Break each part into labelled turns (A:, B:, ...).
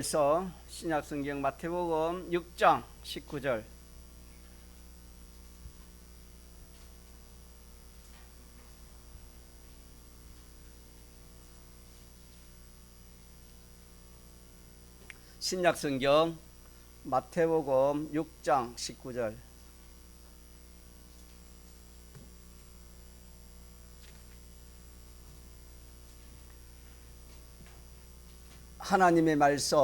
A: 그래서 신약성경 마태복음 6장 19절 신약성경 마태복음 6장 19절 하나님의 말씀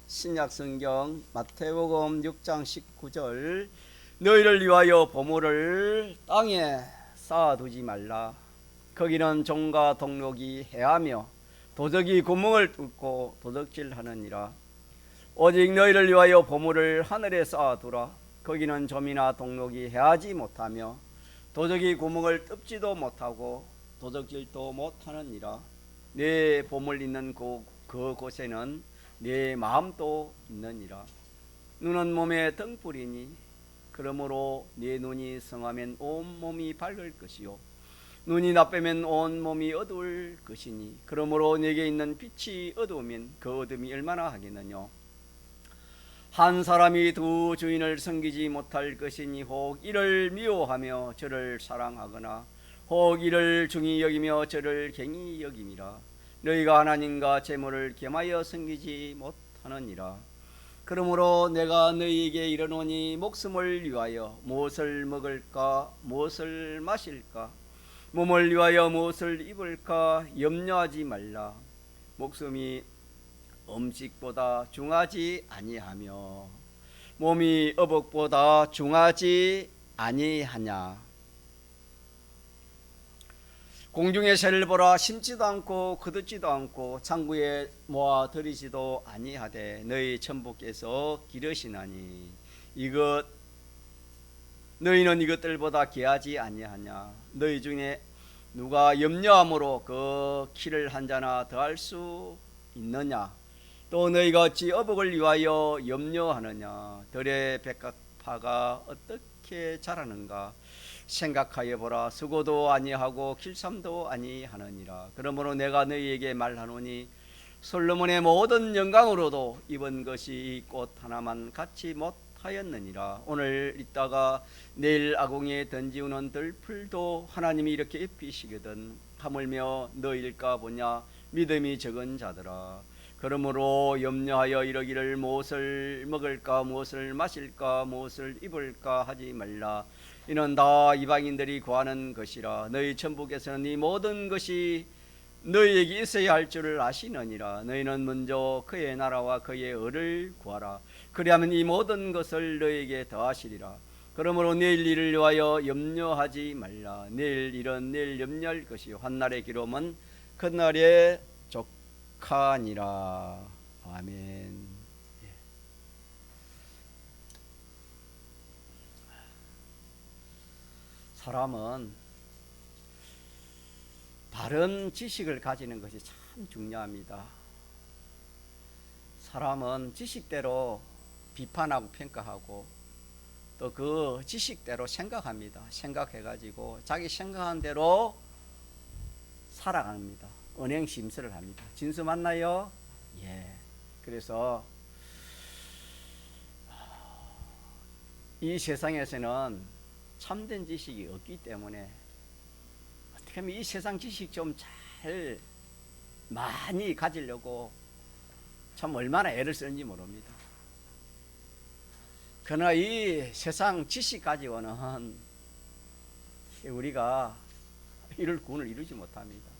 A: 신약성경 마태복음 6장 19절 너희를 위하여 보물을 땅에 쌓아두지 말라. 거기는 종과 동록이 해하며 도적이 구멍을 뚫고 도적질하느니라. 오직 너희를 위하여 보물을 하늘에 쌓아두라. 거기는 좀이나 동록이 해하지 못하며 도적이 구멍을 뚫지도 못하고 도적질도 못하느니라. 내 보물 있는 그곳에는 내 마음도 있느니라. 눈은 몸의 등불이니 그러므로 내 눈이 성하면 온 몸이 밝을 것이요 눈이 나쁘면 온 몸이 어두울 것이니 그러므로 내게 있는 빛이 어두우면 그 어둠이 얼마나 하겠느냐. 한 사람이 두 주인을 섬기지 못할 것이니 혹 이를 미워하며 저를 사랑하거나 혹 이를 중히 여기며 저를 갱히 여김이라. 너희가 하나님과 재물을 겸하여 섬기지 못하느니라. 그러므로 내가 너희에게 이르노니 목숨을 위하여 무엇을 먹을까 무엇을 마실까 몸을 위하여 무엇을 입을까 염려하지 말라. 목숨이 음식보다 중하지 아니하며 몸이 어복보다 중하지 아니하냐. 공중의 새를 보라. 심지도 않고 거두지도 않고 창고에 모아 들이지도 아니하되 너희 천부께서 기르시나니 너희는 이것들보다 귀하지 아니하냐. 너희 중에 누가 염려함으로 그 키를 한 자나 더할 수 있느냐. 또 너희가 어찌 어복을 위하여 염려하느냐. 들의 백합화가 어떻게 자라는가 생각하여 보라. 수고도 아니하고 길쌈도 아니하느니라. 그러므로 내가 너희에게 말하노니 솔로몬의 모든 영광으로도 입은 것이 이 꽃 하나만 같이 못하였느니라. 오늘 있다가 내일 아궁이에 던지우는 들풀도 하나님이 이렇게 입히시거든. 하물며 너희일까 보냐 믿음이 적은 자들아. 그러므로 염려하여 이러기를 무엇을 먹을까 무엇을 마실까 무엇을 입을까 하지 말라. 이는 다 이방인들이 구하는 것이라. 너희 천부께서는 이 모든 것이 너희에게 있어야 할 줄을 아시느니라. 너희는 먼저 그의 나라와 그의 의를 구하라. 그리하면 이 모든 것을 너희에게 더하시리라. 그러므로 내일 일을 위하여 염려하지 말라. 내일 일은 내일 염려할 것이요 한날의 기름은 그날에 족하니라. 아멘. 사람은 바른 지식을 가지는 것이 참 중요합니다. 사람은 지식대로 비판하고 평가하고 또 그 지식대로 생각합니다. 생각해가지고 자기 생각한 대로 살아갑니다. 언행심서를 합니다. 진수 맞나요? 예. 그래서 이 세상에서는 참된 지식이 없기 때문에 어떻게 하면 이 세상 지식 좀 잘 많이 가지려고 참 얼마나 애를 쓰는지 모릅니다. 그러나 이 세상 지식 가지고는 우리가 이룰 구원을 이루지 못합니다.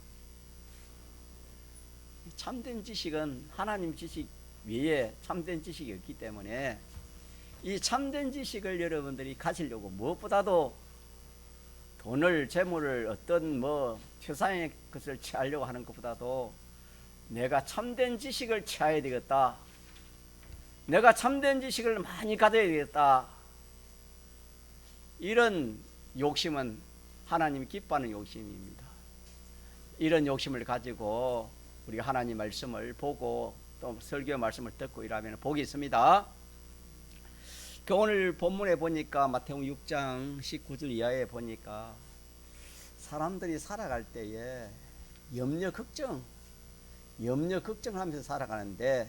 A: 참된 지식은 하나님 지식 외에 참된 지식이 없기 때문에 이 참된 지식을 여러분들이 가지려고 무엇보다도 돈을 재물을 어떤 세상의 것을 취하려고 하는 것보다도 내가 참된 지식을 취해야 되겠다. 내가 참된 지식을 많이 가져야 되겠다. 이런 욕심은 하나님이 기뻐하는 욕심입니다. 이런 욕심을 가지고 우리가 하나님 말씀을 보고 또 설교 말씀을 듣고 이러면 복이 있습니다. 오늘 본문에 보니까 마태복음 6장 19절 이하에 보니까 사람들이 살아갈 때에 염려 걱정하면서 살아가는데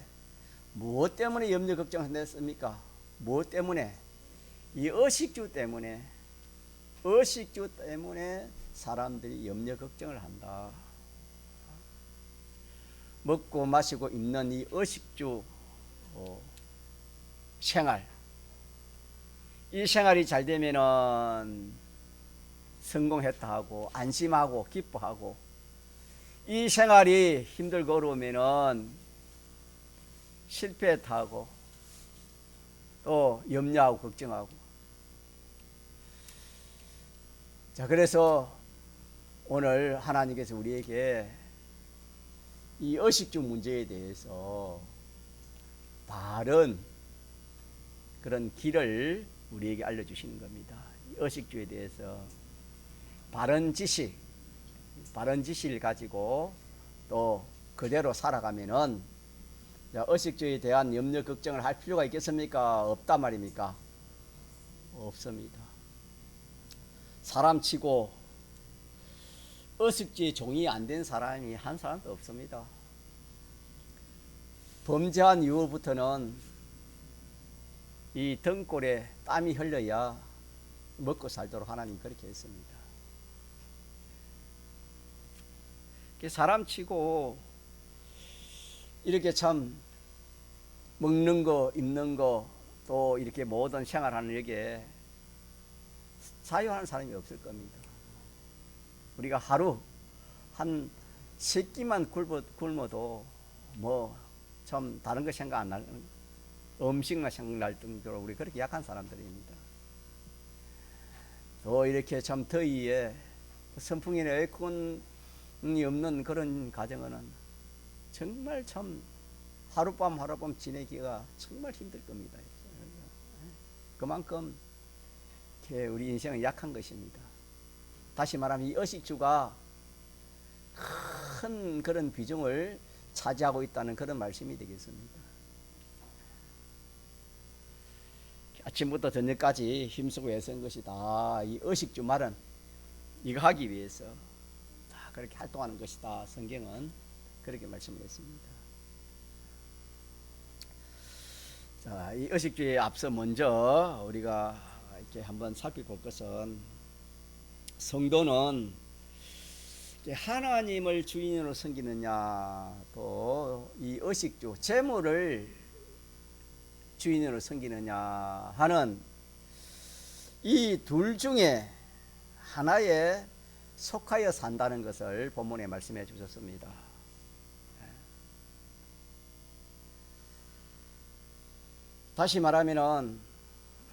A: 무엇 때문에 염려 걱정을 했습니까? 무엇 때문에? 이 의식주 때문에 사람들이 염려 걱정을 한다. 먹고 마시고 입는 이 의식주 생활, 이 생활이 잘 되면은 성공했다 하고 안심하고 기뻐하고, 이 생활이 힘들고 어려우면은 실패했다 하고 또 염려하고 걱정하고. 자, 그래서 오늘 하나님께서 우리에게 이 의식주 문제에 대해서 바른 그런 길을 우리에게 알려주시는 겁니다. 의식주에 대해서 바른 지식을 가지고 또 그대로 살아가면은 의식주에 대한 염려 걱정을 할 필요가 있겠습니까? 없단 말입니까? 없습니다. 사람치고 의식주의 종이 안 된 사람이 한 사람도 없습니다. 범죄한 이후부터는 이 등골에 땀이 흘러야 먹고 살도록 하나님 그렇게 했습니다. 사람치고 이렇게 참 먹는 거 입는 거 또 이렇게 모든 생활하는 여기에 자유하는 사람이 없을 겁니다. 우리가 하루 한 3끼만 굶어도 뭐 참 다른 거 생각 안 날, 음식만 생각날 정도로 우리 그렇게 약한 사람들입니다. 또 이렇게 참 더위에 선풍이나 에어컨이 없는 그런 가정은 정말 참 하룻밤 지내기가 정말 힘들 겁니다. 그만큼 우리 인생은 약한 것입니다. 다시 말하면 이 의식주가 큰 그런 비중을 차지하고 있다는 그런 말씀이 되겠습니다. 아침부터 저녁까지 힘쓰고 애쓴 것이 다 이 의식주 말은 이거 하기 위해서 다 그렇게 활동하는 것이다. 성경은 그렇게 말씀을 했습니다. 자, 이 의식주에 앞서 먼저 우리가 이렇게 한번 살펴볼 것은, 성도는 하나님을 주인으로 섬기느냐, 또 이 의식주 재물을 주인으로 섬기느냐 하는 이 둘 중에 하나에 속하여 산다는 것을 본문에 말씀해 주셨습니다. 다시 말하면은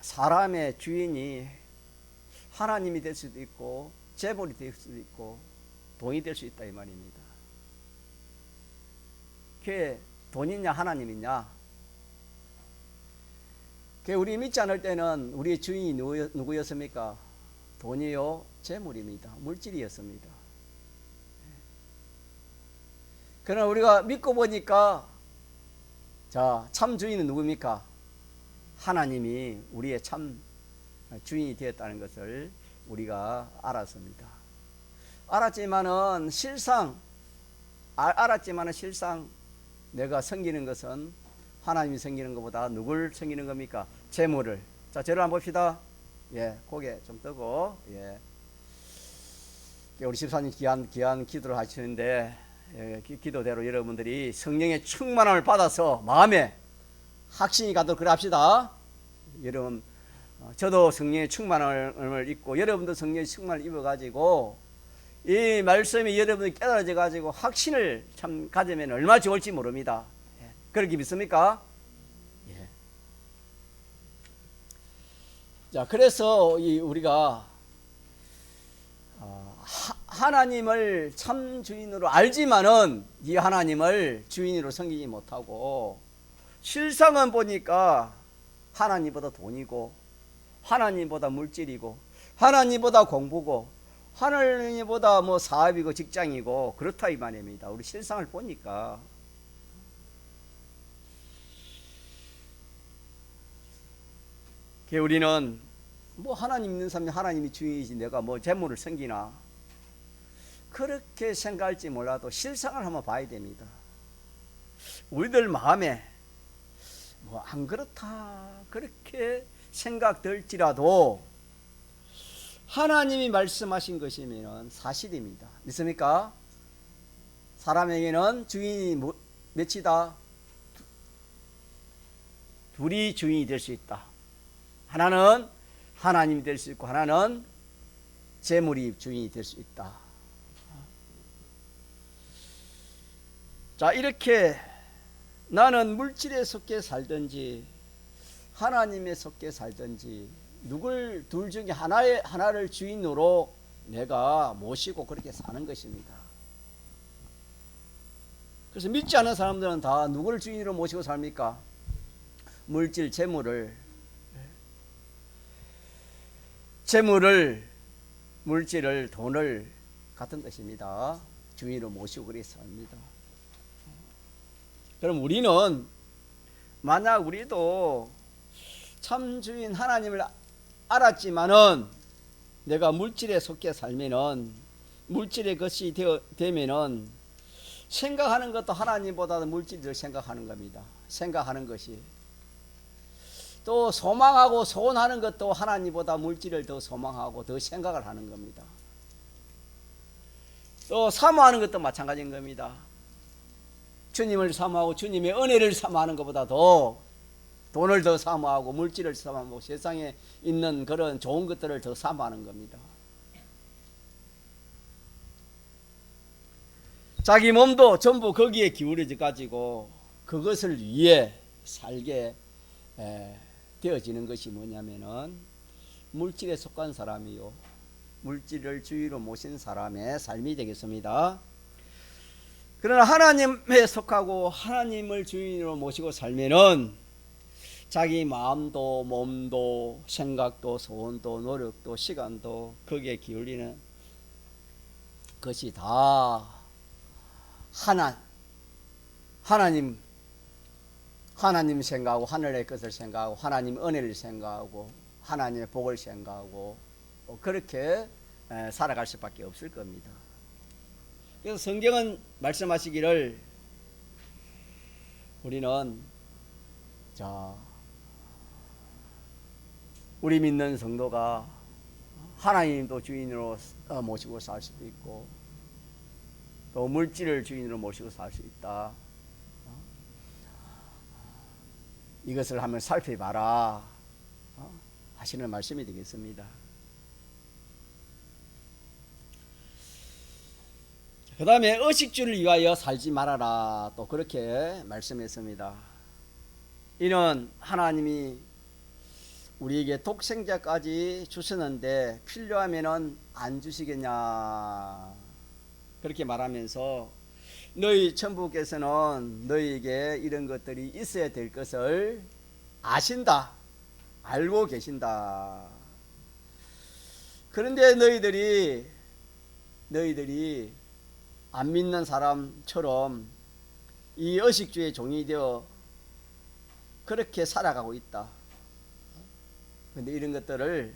A: 사람의 주인이 하나님이 될 수도 있고 재물이 될 수도 있고 돈이 될 수 있다 이 말입니다. 그게 돈이냐 하나님이냐? 그게 우리 믿지 않을 때는 우리의 주인이 누구였습니까? 돈이요 재물입니다. 물질이었습니다. 그러나 우리가 믿고 보니까 자, 참 주인은 누굽니까? 하나님이 우리의 참 주인이 되었다는 것을 우리가 알았습니다. 알았지만은 실상 내가 섬기는 것은 하나님이 섬기는 것보다 누굴 섬기는 겁니까? 재물을. 자, 저를 한번 봅시다. 예, 고개 좀 뜨고, 예. 우리 집사님 귀한 기도를 하시는데, 예, 기도대로 여러분들이 성령의 충만함을 받아서 마음에 확신이 가도록 그래 합시다. 여러분, 저도 성령의 충만함을 입고 여러분도 성령의 충만을 입어가지고 이 말씀이 여러분이 깨달아져 가지고 확신을 참 가지면 얼마나 좋을지 모릅니다. 예. 그렇게 믿습니까? 예. 자, 그래서 우리가 하나님을 참 주인으로 알지만은 이 하나님을 주인으로 섬기지 못하고 실상은 보니까 하나님보다 돈이고 하나님보다 물질이고 하나님보다 공부고 하나님보다 뭐 사업이고 직장이고 그렇다 이 말입니다. 우리 실상을 보니까. 우리는 뭐 하나님 있는 사람이 하나님이 주인이지 내가 뭐 재물을 섬기나 그렇게 생각할지 몰라도 실상을 한번 봐야 됩니다. 우리들 마음에 뭐 안 그렇다 그렇게 생각될지라도 하나님이 말씀하신 것이면 사실입니다. 믿습니까? 사람에게는 주인이 몇이다? 둘이 주인이 될 수 있다. 하나는 하나님이 될 수 있고 하나는 재물이 주인이 될 수 있다. 자, 이렇게 나는 물질에 속해 살든지 하나님에 속해 살든지 누굴 둘 중에 하나를 주인으로 내가 모시고 그렇게 사는 것입니다. 그래서 믿지 않는 사람들은 다 누구를 주인으로 모시고 삽니까? 물질, 물질을, 돈을 같은 것입니다. 주인으로 모시고 그렇게 삽니다. 그럼 우리는 만약 우리도 참 주인 하나님을 알았지만은 내가 물질에 속해 살면은 물질의 것이 되면은 생각하는 것도 하나님보다 물질을 생각하는 겁니다. 생각하는 것이 또 소망하고 소원하는 것도 하나님보다 물질을 더 소망하고 더 생각을 하는 겁니다. 또 사모하는 것도 마찬가지인 겁니다. 주님을 사모하고 주님의 은혜를 사모하는 것보다 더 돈을 더 사모하고 물질을 사모하고 세상에 있는 그런 좋은 것들을 더 사모하는 겁니다. 자기 몸도 전부 거기에 기울여져 가지고 그것을 위해 살게 되어지는 것이 뭐냐면은 물질에 속한 사람이요 물질을 주위로 모신 사람의 삶이 되겠습니다. 그러나 하나님에 속하고 하나님을 주인으로 모시고 살면은 자기 마음도 몸도 생각도 소원도 노력도 시간도 거기에 기울이는 것이 다 하나님 생각하고 하늘의 것을 생각하고 하나님 은혜를 생각하고 하나님의 복을 생각하고 그렇게 살아갈 수밖에 없을 겁니다. 그래서 성경은 말씀하시기를 우리는 우리 믿는 성도가 하나님도 주인으로 모시고 살 수도 있고 또 물질을 주인으로 모시고 살 수 있다. 이것을 한번 살펴봐라 하시는 말씀이 되겠습니다. 그 다음에 의식주를 위하여 살지 말아라 또 그렇게 말씀했습니다. 이는 하나님이 우리에게 독생자까지 주셨는데 필요하면은 안 주시겠냐 그렇게 말하면서 너희 천부께서는 너희에게 이런 것들이 있어야 될 것을 아신다 알고 계신다. 그런데 너희들이 안 믿는 사람처럼 이 의식주의 종이 되어 그렇게 살아가고 있다. 그런데 이런 것들을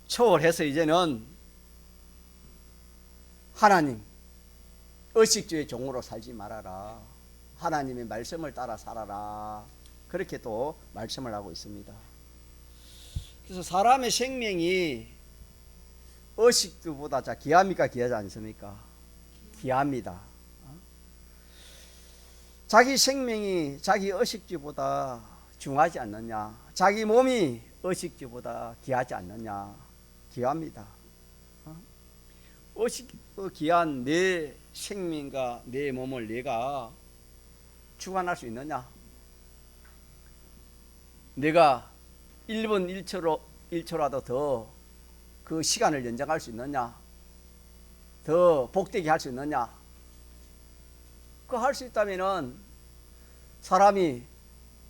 A: 초월해서 이제는 하나님 의식주의 종으로 살지 말아라. 하나님의 말씀을 따라 살아라. 그렇게 또 말씀을 하고 있습니다. 그래서 사람의 생명이 의식주보다 귀합니까? 귀하지 않습니까? 귀합니다. 자기 생명이 자기 의식주보다 중하지 않느냐? 자기 몸이 의식주보다 귀하지 않느냐? 귀합니다. 귀한 내 생명과 내 몸을 내가 주관할 수 있느냐? 내가 1분 1초라도 더 그 시간을 연장할 수 있느냐? 더 복되게 할 수 있느냐? 그거 할 수 있다면은 사람이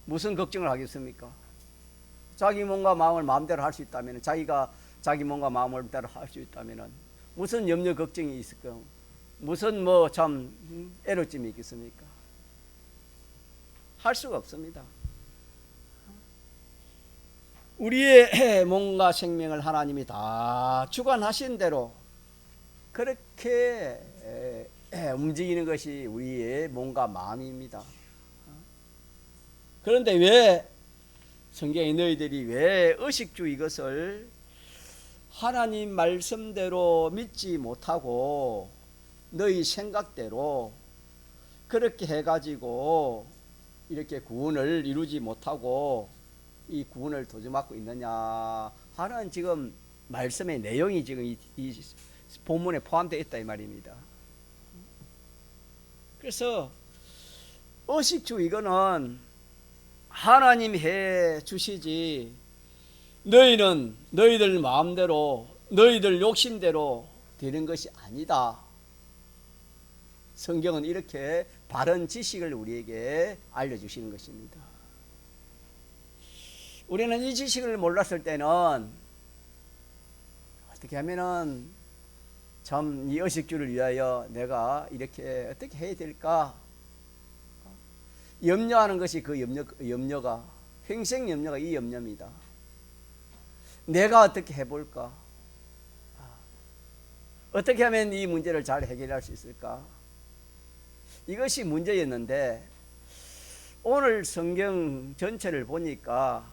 A: 무슨 걱정을 하겠습니까? 자기 몸과 마음을 마음대로 할 수 있다면 자기가 자기 몸과 마음을 대로 할 수 있다면은 무슨 염려 걱정이 있을까? 무슨 참 애로점이 있겠습니까? 할 수가 없습니다. 우리의 몸과 생명을 하나님이 다 주관하신 대로 그렇게 움직이는 것이 우리의 몸과 마음입니다. 그런데 왜 성경에 너희들이 왜 의식주 이것을 하나님 말씀대로 믿지 못하고 너희 생각대로 그렇게 해가지고 이렇게 구원을 이루지 못하고 이 구원을 도주맞고 있느냐 하는 지금 말씀의 내용이 지금 이 본문에 포함되어 있다 이 말입니다. 그래서 의식주 이거는 하나님 해 주시지 너희는 너희들 마음대로 너희들 욕심대로 되는 것이 아니다. 성경은 이렇게 바른 지식을 우리에게 알려주시는 것입니다. 우리는 이 지식을 몰랐을 때는 어떻게 하면은 참 이 의식주를 위하여 내가 이렇게 어떻게 해야 될까 염려하는 것이 그 염려가 평생 염려가 이 염려입니다. 내가 어떻게 해볼까? 어떻게 하면 이 문제를 잘 해결할 수 있을까? 이것이 문제였는데 오늘 성경 전체를 보니까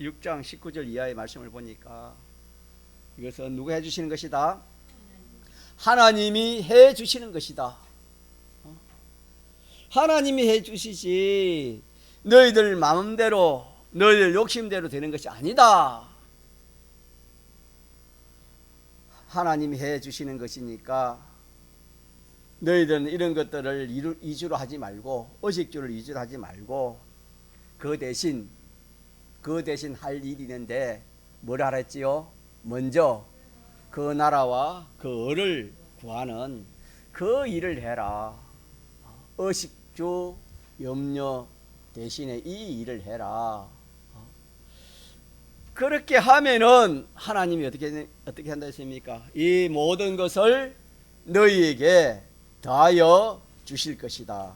A: 6장 19절 이하의 말씀을 보니까 이것은 누가 해주시는 것이다? 하나님이 해주시는 것이다. 하나님이 해주시지 너희들 마음대로 너희들 욕심대로 되는 것이 아니다. 하나님이 해주시는 것이니까 너희들은 이런 것들을 이주로 하지 말고 의식주를 이주로 하지 말고 그 대신 할 일이 있는데 뭘 하랬지요? 먼저 그 나라와 그 을을 구하는 그 일을 해라. 의식주 염려 대신에 이 일을 해라. 그렇게 하면은 하나님이 어떻게 한다 했습니까? 이 모든 것을 너희에게 더하여 주실 것이다.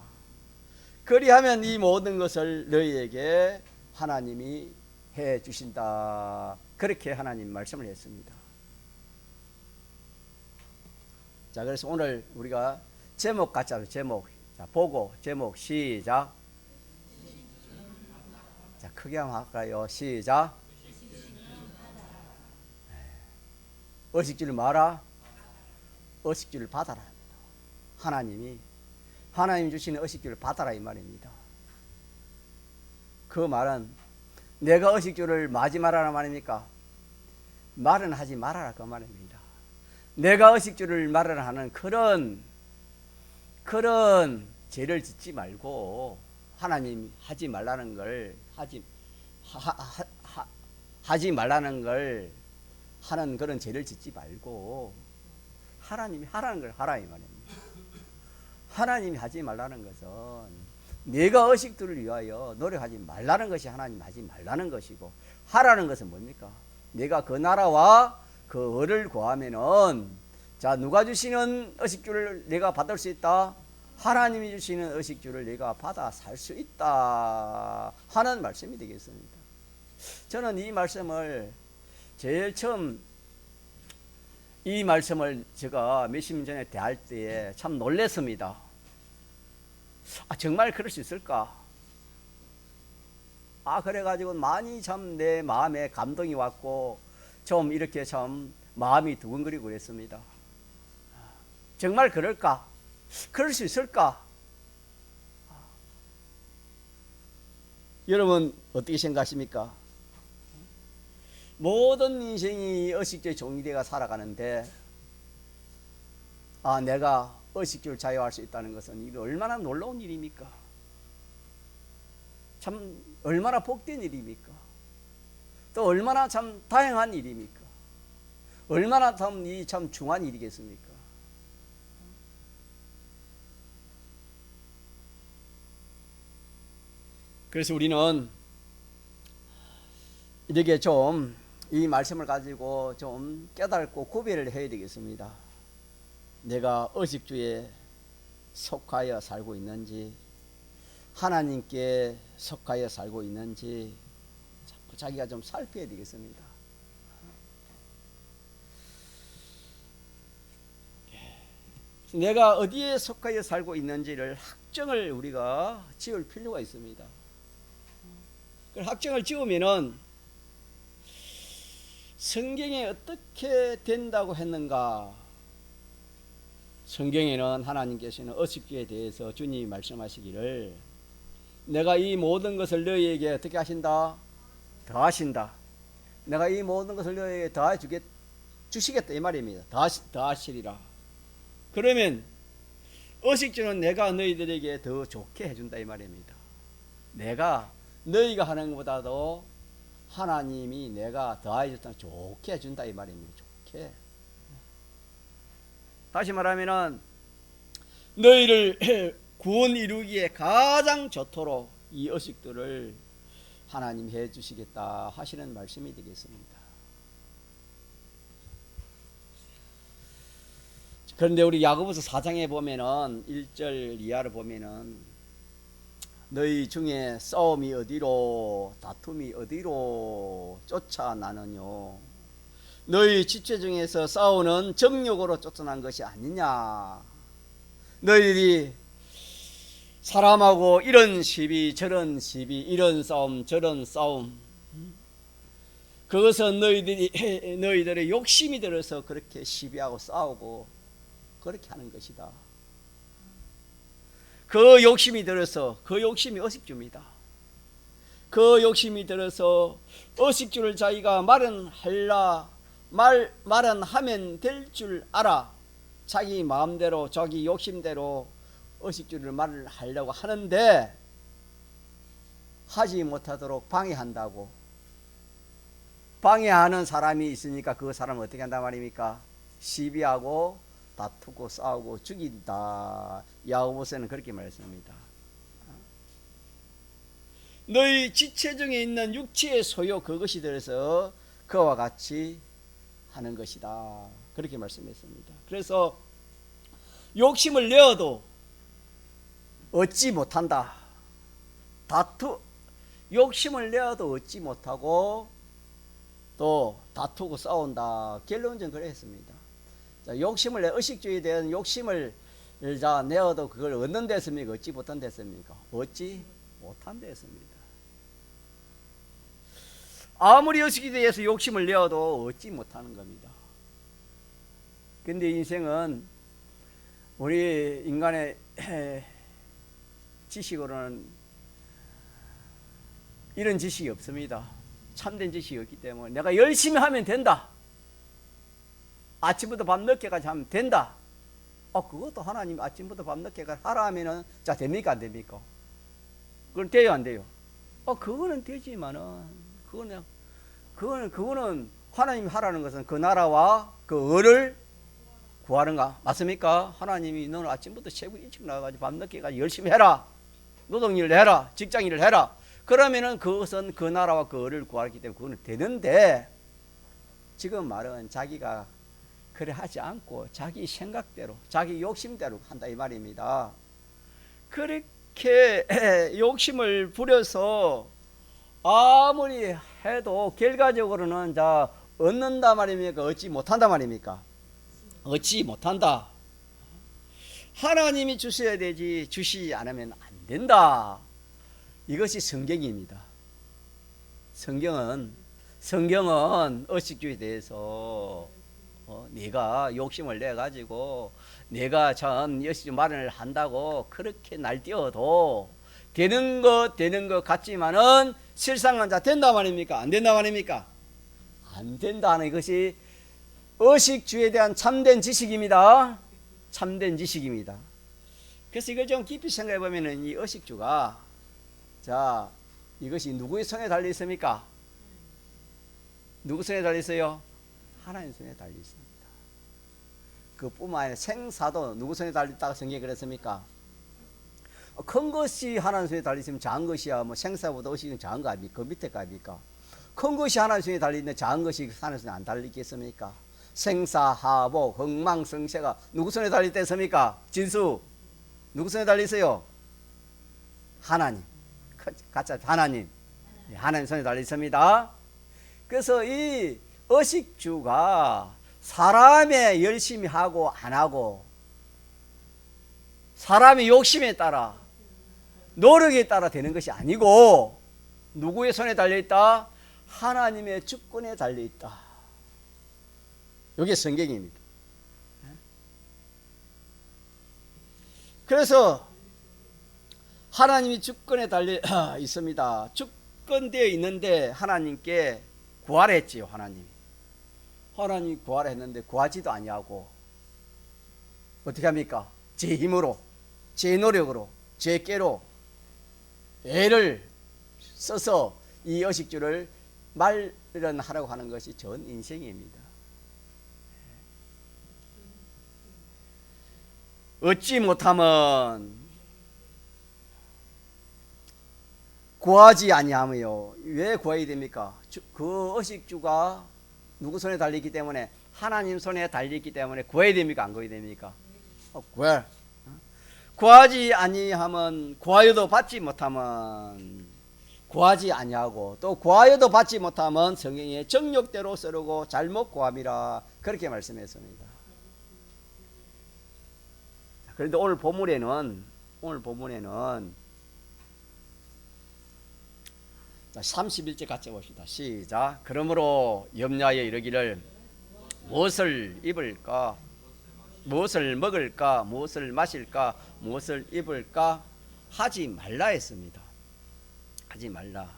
A: 그리하면 이 모든 것을 너희에게 하나님이 해 주신다. 그렇게 하나님 말씀을 했습니다. 자, 그래서 오늘 우리가 제목 같자로 제목. 자, 보고 제목 시작. 자, 크게 한번 할까요? 시작. 의식주를 마라. 의식주를 받아라. 하나님 주시는 의식주를 받아라 이 말입니다. 그 말은 내가 의식주를 마지 말아라 말입니까? 말은 하지 말아라 그 말입니다. 내가 의식주를 말아라 하는 그런 죄를 짓지 말고 하나님 하지 말라는 걸 하지 말라는 걸 하는 그런 죄를 짓지 말고 하나님이 하라는 걸 하라 이 말입니다. 하나님이 하지 말라는 것은 내가 의식들을 위하여 노력하지 말라는 것이 하나님 하지 말라는 것이고 하라는 것은 뭡니까? 내가 그 나라와 그 을을 구하면은 자 누가 주시는 의식주를 내가 받을 수 있다? 하나님이 주시는 의식주를 내가 받아 살 수 있다 하는 말씀이 되겠습니다. 저는 이 말씀을 제일 처음 이 말씀을 제가 몇십 년 전에 대할 때에 참 놀랐습니다. 정말 그럴 수 있을까? 그래가지고 많이 참 내 마음에 감동이 왔고 좀 이렇게 참 마음이 두근거리고 그랬습니다. 정말 그럴까? 그럴 수 있을까? 여러분 어떻게 생각하십니까? 모든 인생이 의식주의 종이되어 살아가는데 내가 의식주를 자유할 수 있다는 것은 이게 얼마나 놀라운 일입니까? 참 얼마나 복된 일입니까? 또 얼마나 참 다양한 일입니까? 얼마나 참 중요한 일이겠습니까? 그래서 우리는 이렇게 좀 이 말씀을 가지고 좀 깨닫고 구별을 해야 되겠습니다. 내가 의식주에 속하여 살고 있는지 하나님께 속하여 살고 있는지 자기가 좀 살펴야 되겠습니다. 내가 어디에 속하여 살고 있는지를 확정을 우리가 지을 필요가 있습니다. 학정을 지으면은 성경에 어떻게 된다고 했는가? 성경에는 하나님께서는 어식주에 대해서 주님이 말씀하시기를 내가 이 모든 것을 너희에게 어떻게 하신다? 더하신다. 내가 이 모든 것을 너희에게 더해 주시겠다 이 말입니다. 더하시리라. 그러면 어식주는 내가 너희들에게 더 좋게 해준다 이 말입니다. 내가 너희가 하는 것보다도 하나님이 내가 더하여줬다 좋게 해준다 이 말입니다. 좋게. 다시 말하면은 너희를 구원 이루기에 가장 좋도록 이 의식들을 하나님 해주시겠다 하시는 말씀이 되겠습니다. 그런데 우리 야고보서 4장에 보면은 1절 이하를 보면은 너희 중에 싸움이 어디로 다툼이 어디로 쫓아나느뇨 너희 지체 중에서 싸우는 정욕으로 쫓아난 것이 아니냐 너희들이 사람하고 이런 시비 저런 시비 이런 싸움 저런 싸움 그것은 너희들의 욕심이 들어서 그렇게 시비하고 싸우고 그렇게 하는 것이다. 그 욕심이 들어서 그 욕심이 의식주입니다. 그 욕심이 들어서 의식주를 자기가 말은 하면 될 줄 알아 자기 마음대로 자기 욕심대로 의식주를 말을 하려고 하는데 하지 못하도록 방해한다고. 방해하는 사람이 있으니까 그 사람은 어떻게 한단 말입니까? 시비하고 다투고 싸우고 죽인다. 야고보서는 그렇게 말했습니다. 너희 지체 중에 있는 육체의 소요 그것이 들어서 그와 같이 하는 것이다. 그렇게 말씀했습니다. 그래서 욕심을 내어도 얻지 못한다. 욕심을 내어도 얻지 못하고 또 다투고 싸운다. 결론적으로 그랬습니다. 자, 욕심을 의식주의에 대한 욕심을 내어도 그걸 얻는 데였습니까? 얻지 못한 데였습니까? 얻지 못한 데였습니다. 아무리 의식에 대해서 욕심을 내어도 얻지 못하는 겁니다. 근데 인생은 우리 인간의 지식으로는 이런 지식이 없습니다. 참된 지식이 없기 때문에 내가 열심히 하면 된다. 아침부터 밤늦게까지 하면 된다. 그것도 하나님 아침부터 밤늦게까지 하라 하면은 자 됩니까 안 됩니까? 그건 돼요 안 돼요? 그거는 되지만은 그거는 하나님이 하라는 것은 그 나라와 그 을을 구하는가 맞습니까? 하나님이 너는 아침부터 새벽 일찍 나가가지고 밤늦게까지 열심히 해라. 노동일을 해라. 직장일을 해라. 그러면은 그것은 그 나라와 그 을을 구하기 때문에 그거는 되는데 지금 말은 자기가 그래 하지 않고 자기 생각대로 자기 욕심대로 한다 이 말입니다. 그렇게 욕심을 부려서 아무리 해도 결과적으로는 자 얻는다 말입니까? 얻지 못한다 말입니까? 얻지 못한다. 하나님이 주셔야 되지 주시지 않으면 안 된다. 이것이 성경입니다. 성경은 의식주의에 대해서 네가 욕심을 내 가지고 내가 참 열심히 말을 한다고 그렇게 날뛰어도 되는 것 같지만은 실상은 자 된다 말입니까? 안 된다 말입니까? 안 된다는 것이 의식주의에 대한 참된 지식입니다. 참된 지식입니다. 그래서 이걸 좀 깊이 생각해 보면은 이 의식주가 자 이것이 누구의 손에 달려 있습니까? 누구 손에 달려 있어요? 하나님 손에 달려 있습니다. 그뿐만 아니라 생사도 누구 손에 달려 있다고 성경에 그랬습니까? 큰 것이 하나님 손에 달려 있으면 작은 것이야 뭐 생사보다 의식은 작은 거 아닙니까? 그 밑에 거 아닙니까? 큰 것이 하나님 손에 달려 있는데 작은 것이 하나님 손에 안 달려 있겠습니까? 생사하복 흥망성쇠가 누구 손에 달려 있겠습니까? 진수 누구 손에 달려 있어요? 하나님. 가짜 하나님. 하나님 손에 달려 있습니다. 그래서 이 의식주가 사람의 열심히 하고 안 하고 사람의 욕심에 따라 노력에 따라 되는 것이 아니고 누구의 손에 달려있다? 하나님의 주권에 달려있다. 이게 성경입니다. 그래서 하나님이 주권에 달려 있습니다. 주권되어 있는데 하나님께 구하랬지요. 하나님이 구하라 했는데 구하지도 아니하고 어떻게 합니까? 제 힘으로, 제 노력으로, 제 깨로 애를 써서 이 의식주를 마련하라고 하는 것이 전 인생입니다. 얻지 못하면 구하지 아니하며요. 왜 구해야 됩니까? 그 의식주가 누구 손에 달리기 때문에, 하나님 손에 달리기 때문에 구해야 됩니까? 안 구해야 됩니까? 구해. 구하지 아니하면, 구하여도 받지 못하면 구하지 아니하고, 또 구하여도 받지 못하면 성경에 정욕대로 쓰르고 잘못 구함이라 그렇게 말씀했습니다. 그런데 오늘 본문에는 31절 같이 봅시다. 시작. 그러므로 염려하여 이르기를 무엇을 입을까, 무엇을 먹을까, 무엇을 마실까, 무엇을 입을까 하지 말라 했습니다. 하지 말라.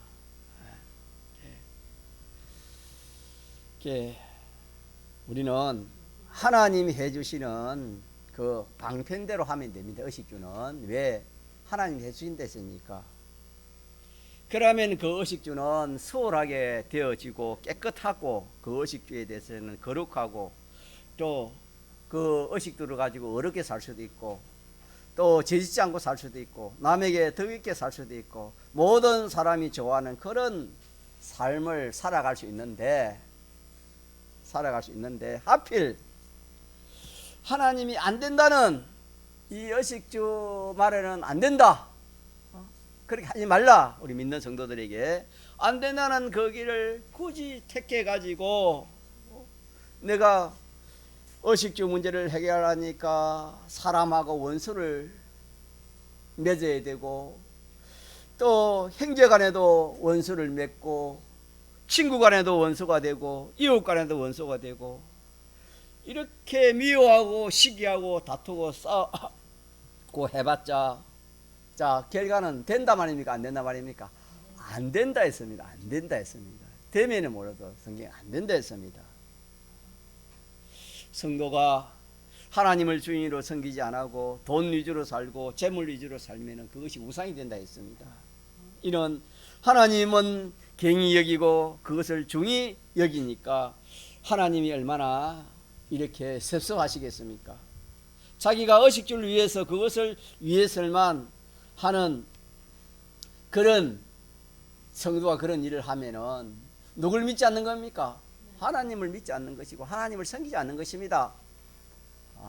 A: 우리는 하나님이 해주시는 그 방편대로 하면 됩니다. 의식주는 왜 하나님이 해주신다 했으니까. 그러면 그 의식주는 수월하게 되어지고 깨끗하고, 그 의식주에 대해서는 거룩하고, 또 그 의식주를 가지고 어렵게 살 수도 있고, 또 죄짓지 않고 살 수도 있고, 남에게 덕 있게 살 수도 있고, 모든 사람이 좋아하는 그런 삶을 살아갈 수 있는데 하필 하나님이 안 된다는 이 의식주 말에는 안 된다, 그렇게 하지 말라. 우리 믿는 성도들에게 안 된다는 그 길을 굳이 택해 가지고 내가 의식주 문제를 해결하니까 사람하고 원수를 맺어야 되고, 또 형제 간에도 원수를 맺고, 친구 간에도 원수가 되고, 이웃 간에도 원수가 되고, 이렇게 미워하고 시기하고 다투고 싸우고 해봤자, 자, 결과는 된다 말입니까? 안 된다 말입니까? 안 된다 했습니다. 안 된다 했습니다. 되면은 몰라도 성경에 안 된다 했습니다. 성도가 하나님을 주인으로 섬기지 않고 돈 위주로 살고 재물 위주로 살면은 그것이 우상이 된다 했습니다. 이는 하나님은 경히 여기고 그것을 중히 여기니까 하나님이 얼마나 이렇게 섭섭하시겠습니까? 자기가 의식주를 위해서 그것을 위해서만 하는 그런 성도가 그런 일을 하면은 누굴 믿지 않는 겁니까? 하나님을 믿지 않는 것이고 하나님을 섬기지 않는 것입니다.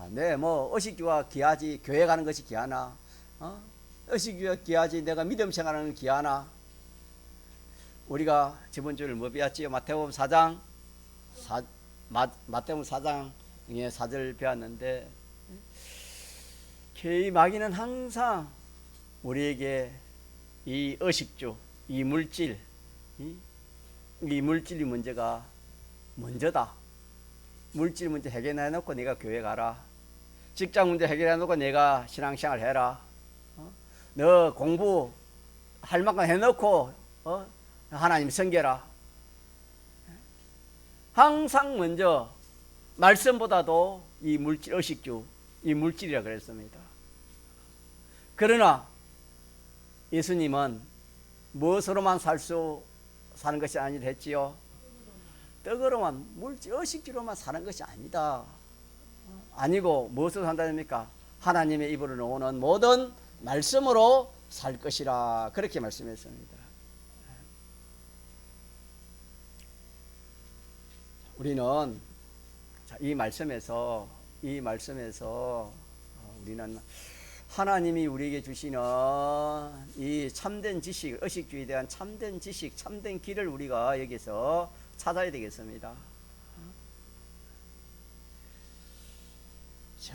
A: 네, 뭐 의식주가 귀하지 교회 가는 것이 귀하나? 의식주가 귀하지 내가 믿음 생활하는 귀하나? 우리가 저번 주를 뭐 배웠지요? 마태복음 4장 마태복음 4장의 4절 배웠는데, 이 마귀는 항상 우리에게 이 의식주, 이 물질이 문제가 먼저다. 물질 문제 해결해 놓고 내가 교회 가라. 직장 문제 해결해 놓고 내가 신앙생활 해라. 너 공부할 만큼 해놓고 하나님 섬겨라. 항상 먼저 말씀보다도 이 물질, 의식주, 이 물질이라 그랬습니다. 그러나 예수님은 무엇으로만 사는 것이 아니라 했지요? 떡으로만, 물질, 의식주로만 사는 것이 아니다. 아니고 무엇으로 산다입니까? 하나님의 입으로 나오는 모든 말씀으로 살 것이라 그렇게 말씀했습니다. 우리는 이 말씀에서 우리는 하나님이 우리에게 주시는 이 참된 지식, 의식주의에 대한 참된 지식, 참된 길을 우리가 여기서 찾아야 되겠습니다.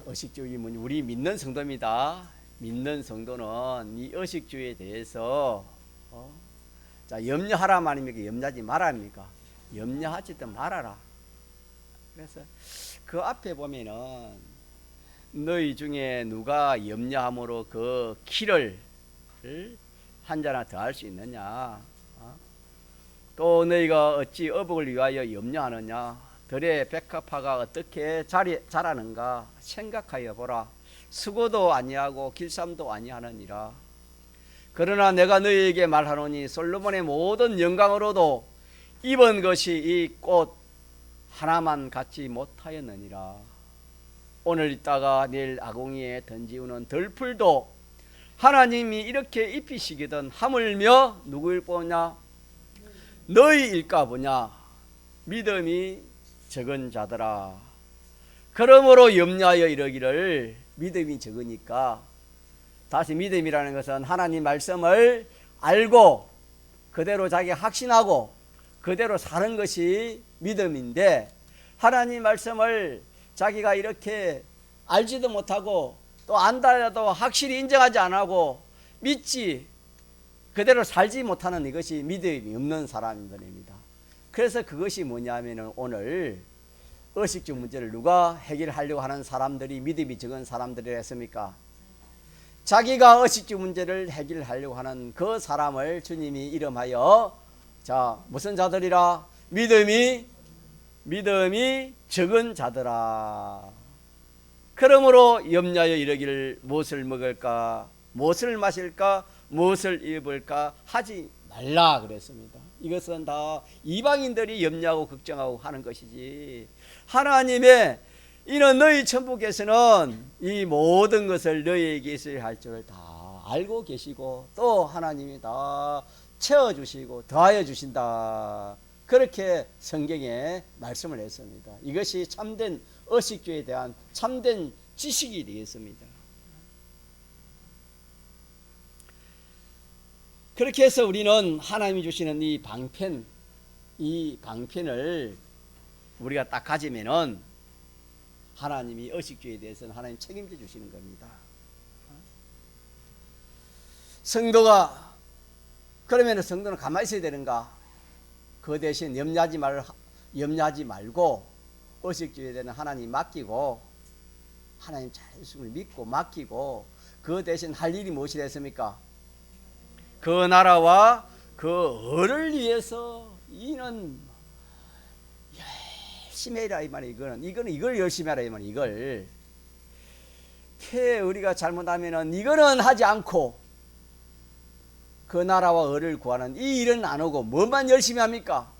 A: 의식주의 우리 믿는 성도입니다. 믿는 성도는 이 의식주의에 대해서 자, 염려하라 말입니까? 염려하지 말아입니까? 염려하지도 말아라. 그래서 그 앞에 보면은 너희 중에 누가 염려함으로 그 키를 한 자나 더할 수 있느냐? 또 너희가 어찌 어복을 위하여 염려하느냐? 들의 백합화가 어떻게 자라는가 생각하여 보라. 수고도 아니하고 길쌈도 아니하느니라. 그러나 내가 너희에게 말하노니 솔로몬의 모든 영광으로도 입은 것이 이 꽃 하나만 갖지 못하였느니라. 오늘 있다가 내일 아궁이에 던지우는 들풀도 하나님이 이렇게 입히시거든 하물며 누구일 보냐? 너희일까 보냐? 믿음이 적은 자들아. 그러므로 염려하여 이러기를. 믿음이 적으니까, 다시 믿음이라는 것은 하나님 말씀을 알고 그대로 자기 확신하고 그대로 사는 것이 믿음인데, 하나님 말씀을 자기가 이렇게 알지도 못하고 또 안다라도 확실히 인정하지 않고 믿지 그대로 살지 못하는 이것이 믿음이 없는 사람들입니다. 그래서 그것이 뭐냐면은 오늘 의식주 문제를 누가 해결하려고 하는 사람들이 믿음이 적은 사람들이라 했습니까? 자기가 의식주 문제를 해결하려고 하는 그 사람을 주님이 이름하여 자 무슨 자들이라? 믿음이 적은 자들아. 그러므로 염려하여 이르기를 무엇을 먹을까? 무엇을 마실까? 무엇을 입을까? 하지 말라 그랬습니다. 이것은 다 이방인들이 염려하고 걱정하고 하는 것이지, 하나님의 이는 너희 천부께서는 이 모든 것을 너희에게 있어야 할 줄을 다 알고 계시고 또 하나님이 다 채워주시고 더하여 주신다. 그렇게 성경에 말씀을 했습니다. 이것이 참된 의식주에 대한 참된 지식이 되겠습니다. 그렇게 해서 우리는 하나님이 주시는 이 방편을 우리가 딱 가지면은 하나님이 의식주에 대해서는 하나님 책임져 주시는 겁니다. 성도가 그러면 성도는 가만히 있어야 되는가? 그 대신 염려하지 말고 의식주에 대한 하나님 맡기고 하나님 잘하심을 믿고 맡기고 그 대신 할 일이 무엇이 됐습니까? 그 나라와 그 을을 위해서 이는 열심히 해라 이 말이야. 이걸 열심히 하라 이 말이야. 이걸 우리가 잘못하면은 이거는 하지 않고 그 나라와 을을 구하는 이 일은 안 하고 뭐만 열심히 합니까?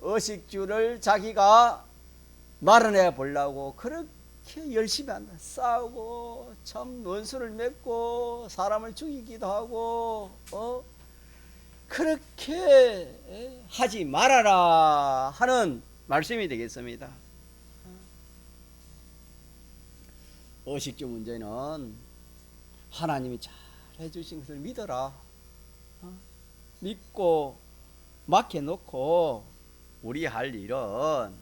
A: 의식주를 자기가 마련해 보려고 그렇게 열심히 한다. 싸우고 참 원수를 맺고 사람을 죽이기도 하고 그렇게 하지 말아라 하는 말씀이 되겠습니다. 의식주 문제는 하나님이 잘 해주신 것을 믿어라. 믿고 맡겨놓고 우리 할 일은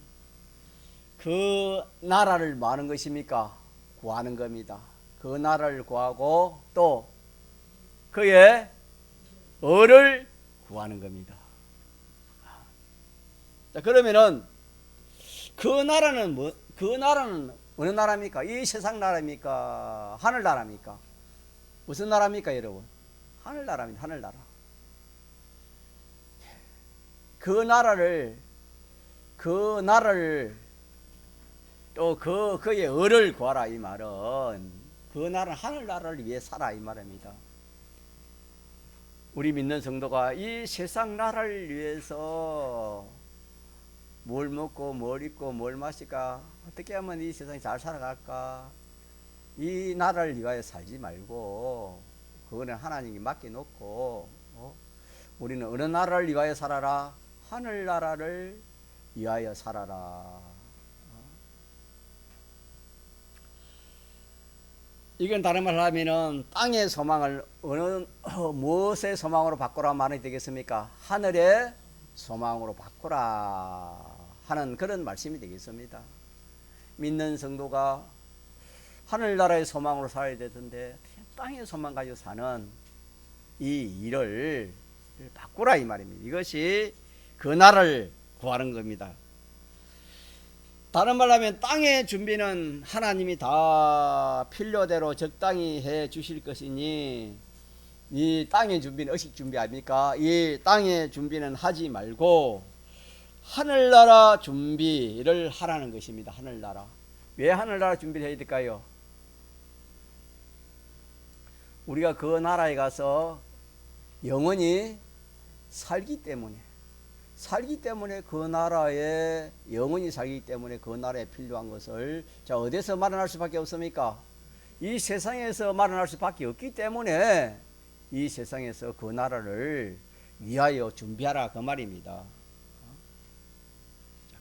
A: 그 나라를 뭐 하는 것입니까? 구하는 겁니다. 그 나라를 구하고 또 그의 을을 구하는 겁니다. 자, 그러면은 그 나라는 어느 나라입니까? 이 세상 나라입니까? 하늘 나라입니까? 무슨 나라입니까, 여러분? 하늘 나라입니다. 하늘 나라. 그 나라를 또 그의 을을 구하라 이 말은 그 나라는 하늘 나라를 위해 살아 이 말입니다. 우리 믿는 성도가 이 세상 나라를 위해서 뭘 먹고 뭘 입고 뭘 마실까, 어떻게 하면 이 세상이 잘 살아갈까, 이 나라를 위하여 살지 말고 그거는 하나님께 맡겨놓고 우리는 어느 나라를 위하여 살아라? 하늘 나라를 위하여 살아라. 이건 다른 말로 하면은 땅의 소망을 무엇의 소망으로 바꾸라 말이 되겠습니까? 하늘의 소망으로 바꾸라 하는 그런 말씀이 되겠습니다. 믿는 성도가 하늘나라의 소망으로 살아야 되던데 땅의 소망 가지고 사는 이 일을 바꾸라 이 말입니다. 이것이 그 나라를 구하는 겁니다. 다른 말로 하면 땅의 준비는 하나님이 다 필요대로 적당히 해 주실 것이니 이 땅의 준비는 의식 준비 아닙니까? 이 땅의 준비는 하지 말고 하늘나라 준비를 하라는 것입니다. 하늘나라. 왜 하늘나라 준비를 해야 될까요? 우리가 그 나라에 가서 영원히 살기 때문에 그 나라에 영원히 살기 때문에 그 나라에 필요한 것을 자 어디서 마련할 수밖에 없습니까? 이 세상에서 마련할 수밖에 없기 때문에 이 세상에서 그 나라를 위하여 준비하라 그 말입니다.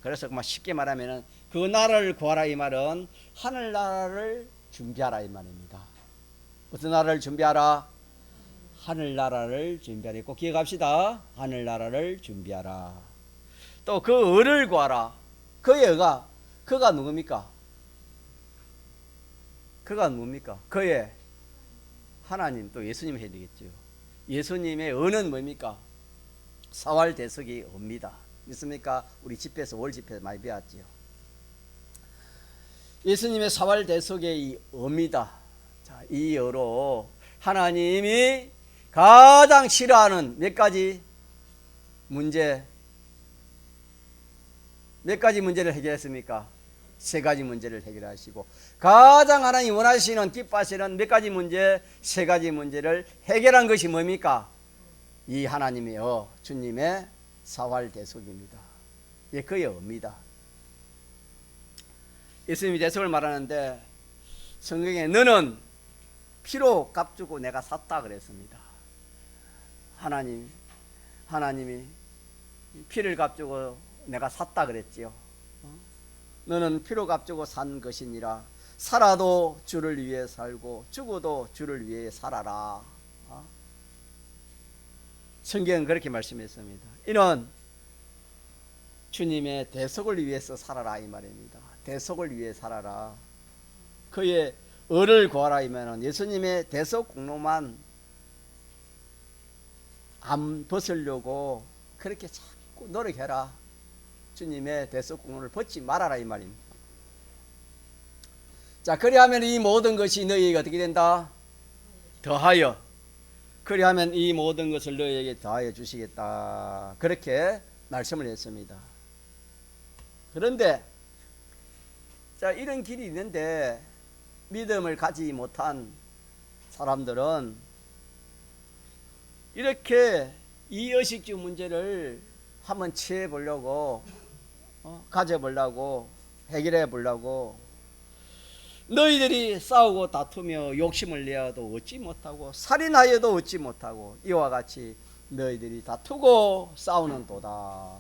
A: 그래서 쉽게 말하면 그 나라를 구하라 이 말은 하늘나라를 준비하라 이 말입니다. 어떤 나라를 준비하라? 하늘나라를 준비하라. 꼭 기억합시다. 하늘나라를 준비하라. 또 그 을을 구하라. 그의 의가 그가 누굽니까? 그가 누굽니까? 그의 하나님 또 예수님 해야 되겠죠. 예수님의 의는 뭡니까? 사활대석이 의입니다. 믿습니까? 우리 집회에서 월 집회에서 많이 배웠지요. 예수님의 사활대석의 이 의입니다. 자, 이 의로 하나님이 가장 싫어하는 몇 가지 문제를 해결했습니까? 세 가지 문제를 해결하시고 가장 하나님 원하시는 기뻐하시는 몇 가지 문제, 세 가지 문제를 해결한 것이 뭡니까? 이 하나님의 주님의 사활대속입니다. 예, 그의 의입니다. 예수님이 대속을 말하는데 성경에 너는 피로 값주고 내가 샀다 그랬습니다. 하나님이 피를 값주고 내가 샀다 그랬지요. 너는 피로 값주고 산 것이니라. 살아도 주를 위해 살고 죽어도 주를 위해 살아라. 성경은 그렇게 말씀했습니다. 이는 주님의 대속을 위해서 살아라 이 말입니다. 대속을 위해 살아라. 그의 의를 구하라 이면은 예수님의 대속 공로만 안 벗으려고 그렇게 자꾸 노력해라. 주님의 대속 공로를 벗지 말아라 이 말입니다. 자, 그리하면 이 모든 것이 너희에게 어떻게 된다? 더하여. 그리하면 이 모든 것을 너희에게 더하여 주시겠다. 그렇게 말씀을 했습니다. 그런데 자, 이런 길이 있는데 믿음을 가지지 못한 사람들은 이렇게 이 의식주 문제를 한번 취해 보려고 가져보려고 해결해 보려고 너희들이 싸우고 다투며 욕심을 내어도 얻지 못하고 살인하여도 얻지 못하고 이와 같이 너희들이 다투고 싸우는 도다.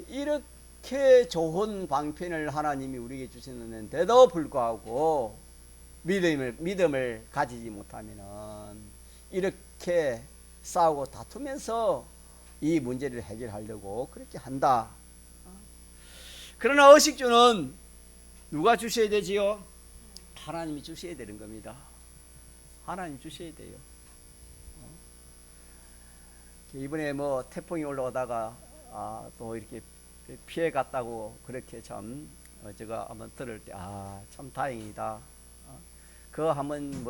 A: 이렇게 좋은 방편을 하나님이 우리에게 주셨는데도 불구하고 믿음을 가지지 못하면은 이렇게 싸우고 다투면서 이 문제를 해결하려고 그렇게 한다. 그러나 의식주는 누가 주셔야 되지요? 하나님이 주셔야 되는 겁니다. 하나님 주셔야 돼요. 이번에 태풍이 올라오다가 또 이렇게 피해 갔다고 그렇게 참 제가 한번 들을 때 참 다행이다. 그거 한번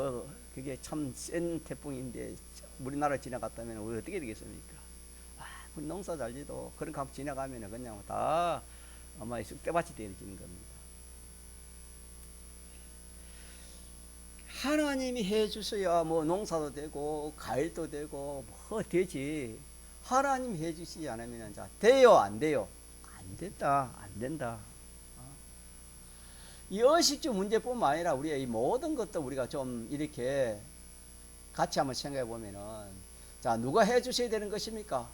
A: 그게 참 센 태풍인데 우리나라 지나갔다면 우리 어떻게 되겠습니까? 농사 잘지도 그런 거 지나가면 그냥 다 아마 쑥대밭이 되어지는 겁니다. 하나님이 해주셔야 농사도 되고 과일도 되고 되지. 하나님 해주시지 않으면 돼요 안 돼요? 안 된다. 안 된다. 이 의식주 문제뿐만 아니라 우리의 이 모든 것도 우리가 좀 이렇게 같이 한번 생각해 보면은 누가 해주셔야 되는 것입니까?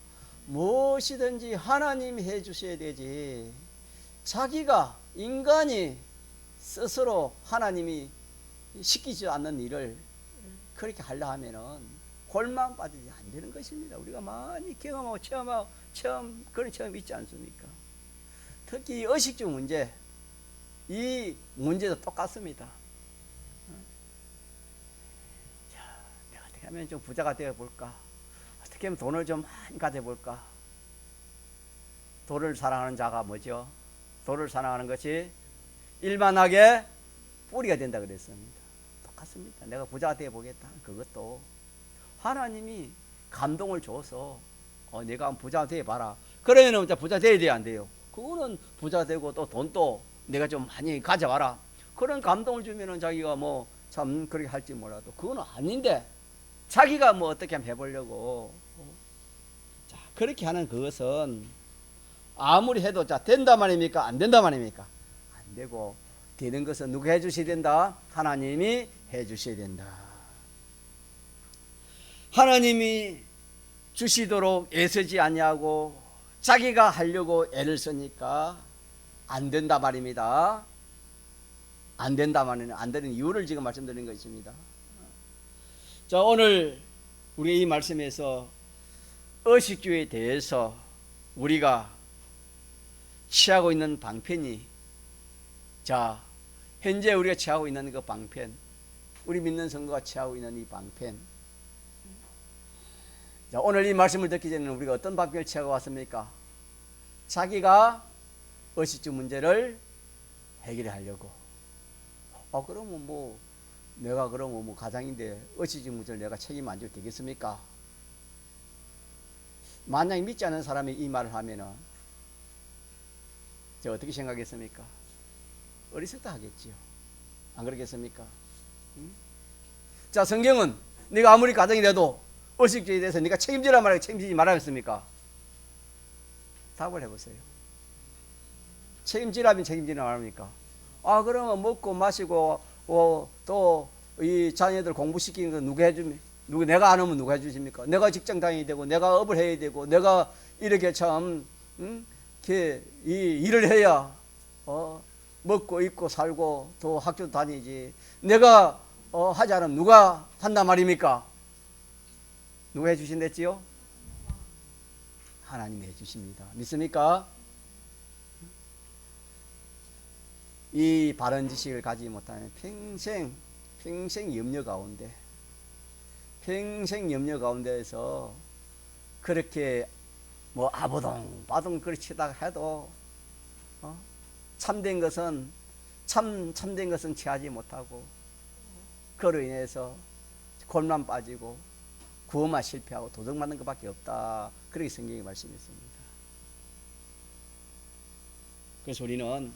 A: 무엇이든지 하나님이 해주셔야 되지. 자기가 인간이 스스로 하나님이 시키지 않는 일을 그렇게 하려 하면은 골만 빠지지 안 되는 것입니다. 우리가 많이 경험하고 그런 체험 있지 않습니까? 특히 의식주 문제, 이 문제도 똑같습니다. 하면 좀 부자가 되어 볼까? 어떻게 하면 돈을 좀 많이 가져 볼까? 돈을 사랑하는 자가 뭐죠? 돈을 사랑하는 것이 일만하게 뿌리가 된다 그랬습니다. 똑같습니다. 내가 부자가 되어 보겠다. 그것도 하나님이 감동을 줘서 내가 한번 부자가 되어 봐라. 그러면은 부자 되어야 돼야 안 돼요? 그거는 부자 되고 또 돈도 내가 좀 많이 가져와라. 그런 감동을 주면은 자기가 뭐 참 그렇게 할지 몰라도 그거는 아닌데 자기가 뭐 어떻게 한번 해보려고 자 그렇게 하는 그것은 아무리 해도 자 된다 말입니까? 안 된다 말입니까? 안 되고 되는 것은 누가 해주셔야 된다? 하나님이 해주셔야 된다. 하나님이 주시도록 애쓰지 아니하고 자기가 하려고 애를 쓰니까 안 된다 말입니다. 안 된다 말은 안 되는 이유를 지금 말씀드리는 것입니다. 자 오늘 우리 이 말씀에서 의식주에 대해서 우리가 취하고 있는 방편이 자 현재 우리가 취하고 있는 그 방편 우리 믿는 성도가 취하고 있는 이 방편 자 오늘 이 말씀을 듣기 전에는 우리가 어떤 방편을 취하고 왔습니까? 자기가 의식주 문제를 해결하려고 그러면 뭐 내가 그러면 뭐 가장인데 의식주 문제를 내가 책임 안 져도 되겠습니까? 만약 믿지 않는 사람이 이 말을 하면은 제가 어떻게 생각했습니까? 어리석다 하겠지요. 안 그러겠습니까? 자 성경은 네가 아무리 가정이 돼도 의식주에 대해서 네가 책임지라 말하고 책임지지 말아야겠습니까? 답을 해보세요. 책임지라면 책임지라 말합니까? 그러면 먹고 마시고 또 이 자녀들 공부시키는 거 누가 해주면 누구 내가 안 하면 누가 해주십니까? 내가 직장 다녀야 되고 내가 업을 해야 되고 내가 이렇게 참 이 일을 해야 먹고 입고 살고 또 학교도 다니지. 내가 하지 않으면 누가 한단 말입니까? 누가 해주신댔지요? 하나님이 해주십니다. 믿습니까? 이 바른 지식을 가지지 못하면 평생 염려 가운데에서 그렇게 뭐 아부동바동 그렇치다가 해도 참된 것은 취하지 못하고 그로 인해서 곤만 빠지고 구원만 실패하고 도둑맞는 것밖에 없다. 그렇게 성경이 말씀했습니다. 그래서 우리는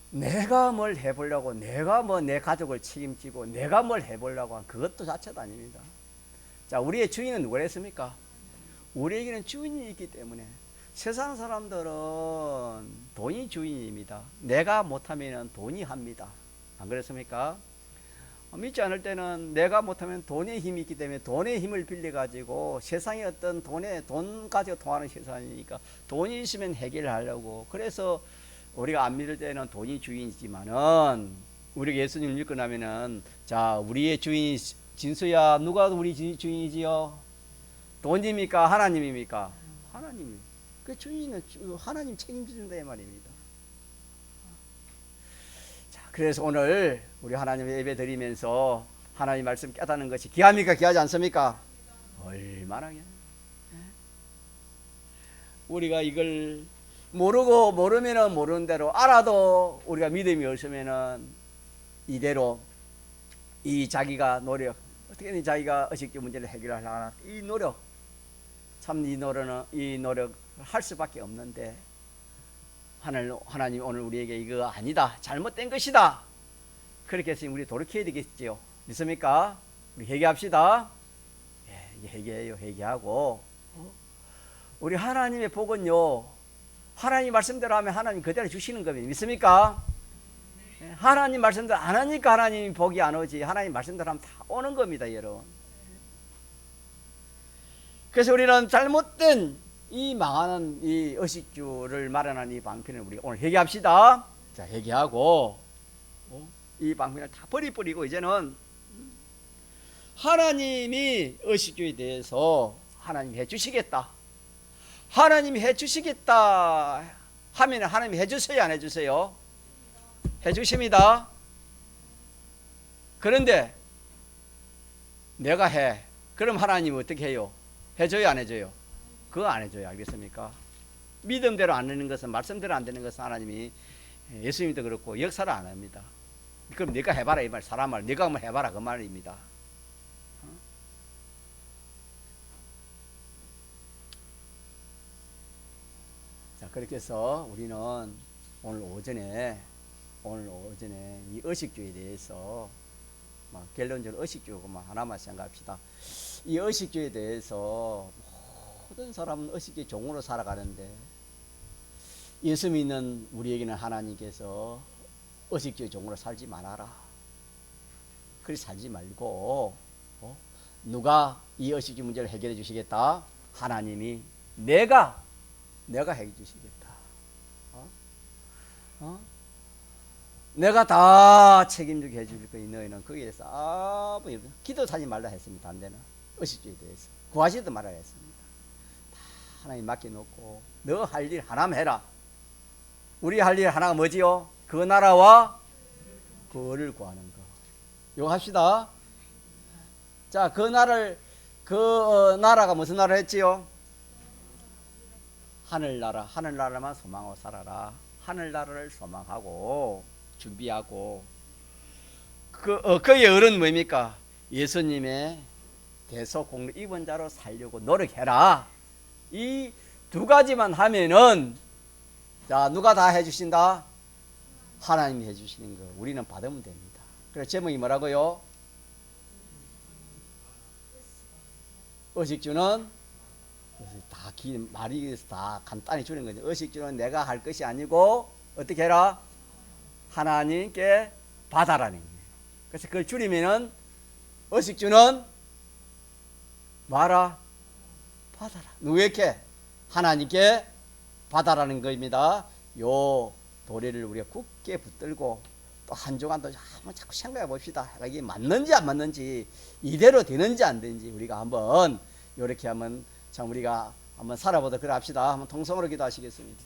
A: 내가 뭘 해보려고 내가 뭐 내 가족을 책임지고 내가 뭘 해보려고 한 그것도 자체도 아닙니다. 자 우리의 주인은 누구랬습니까? 우리에게는 주인이 있기 때문에 세상 사람들은 돈이 주인입니다. 내가 못하면 돈이 합니다. 안 그렇습니까? 믿지 않을 때는 내가 못하면 돈의 힘이 있기 때문에 돈의 힘을 빌려 가지고 세상의 어떤 돈 가지고 통하는 세상이니까 돈이 있으면 해결을 하려고 그래서 우리가 안 믿을 때는 돈이 주인이지만은 우리가 예수님을 믿고 나면은 자 우리의 주인 진수야 누가 우리 주인이지요? 돈입니까? 하나님입니까? 하나님이. 그 주인은 하나님 책임진다 이 말입니다. 자 그래서 오늘 우리 하나님 예배 드리면서 하나님 말씀 깨닫는 것이 귀합니까? 귀하지 않습니까? 얼마나 귀해. 우리가 이걸 모르면은 모르는 대로 알아도 우리가 믿음이 없으면은 이대로 이 자기가 어떻게든 자기가 의식주 문제를 해결하려나 이 노력 할 수밖에 없는데 하나님 오늘 우리에게 이거 아니다 잘못된 것이다 그렇게 했으니 우리 돌이켜야 되겠지요. 믿습니까? 우리 회개합시다. 회개해요. 회개하고 우리 하나님의 복은요 하나님 말씀대로 하면 하나님 그대로 주시는 겁니다. 믿습니까? 하나님 말씀대로 안 하니까 하나님이 복이 안 오지 하나님 말씀대로 하면 다 오는 겁니다. 여러분. 그래서 우리는 잘못된 이 망하는 이 의식주를 마련한 이 방편을 우리 오늘 회개합시다. 자 회개하고 이 방편을 다 버리고 이제는 하나님이 의식주에 대해서 하나님이 해주시겠다. 하나님이 해주시겠다 하면 하나님이 해주세요 안 해주세요? 해주십니다. 그런데 내가 해. 그럼 하나님은 어떻게 해요? 해줘요, 안 해줘요? 그거 안 해줘요. 알겠습니까? 믿음대로 안 되는 것은, 말씀대로 안 되는 것은 하나님이, 예수님도 그렇고 역사를 안 합니다. 그럼 네가 해봐라 이 말, 사람 말, 네가 한번 해봐라 그 말입니다. 자, 그렇게 해서 우리는 오늘 오전에 이 의식주의에 대해서 결론적으로 의식주의고만 하나만 생각합시다. 이 의식주의에 대해서 모든 사람은 의식주의 종으로 살아가는데, 예수 믿는 우리에게는 하나님께서 의식주의 종으로 살지 말아라. 그렇게 살지 말고, 누가 이 의식주의 문제를 해결해 주시겠다? 하나님이 내가 해결해 주시겠다. 내가 다 책임지게 해줄 거니 너희는 거기에서 아무 기도도 하지 말라 했습니다. 안 되는 의식주의에 대해서 구하지도 말아야 했습니다. 다 하나님 맡겨놓고 너 할 일 하나만 해라. 우리 할 일 하나가 뭐지요? 그 나라와 그를 구하는 거. 이거 합시다. 자, 그 나라가 무슨 나라 했지요? 하늘나라만 소망하고 살아라. 하늘나라를 소망하고 준비하고, 그의 어른 뭡니까? 예수님의 대속공로 입은 자로 살려고 노력해라. 이 두 가지만 하면은, 자, 누가 다 해주신다? 하나님이 해주시는 거 우리는 받으면 됩니다. 그래서 제목이 뭐라고요? 의식주는 다 말이 다 간단히 주는 거죠. 의식주는 내가 할 것이 아니고 어떻게 해라? 하나님께 받아라는 거예요. 그래서 그걸 줄이면은 의식주는 말아 받아라. 누구에게? 하나님께 받아라는 겁니다. 요 도리를 우리가 굳게 붙들고 또 한 주간도 한번 자꾸 생각해 봅시다. 이게 맞는지 안 맞는지, 이대로 되는지 안 되는지 우리가 한번 이렇게 한번 참 우리가 한번 살아보도록 합시다. 한번 통성으로 기도하시겠습니다.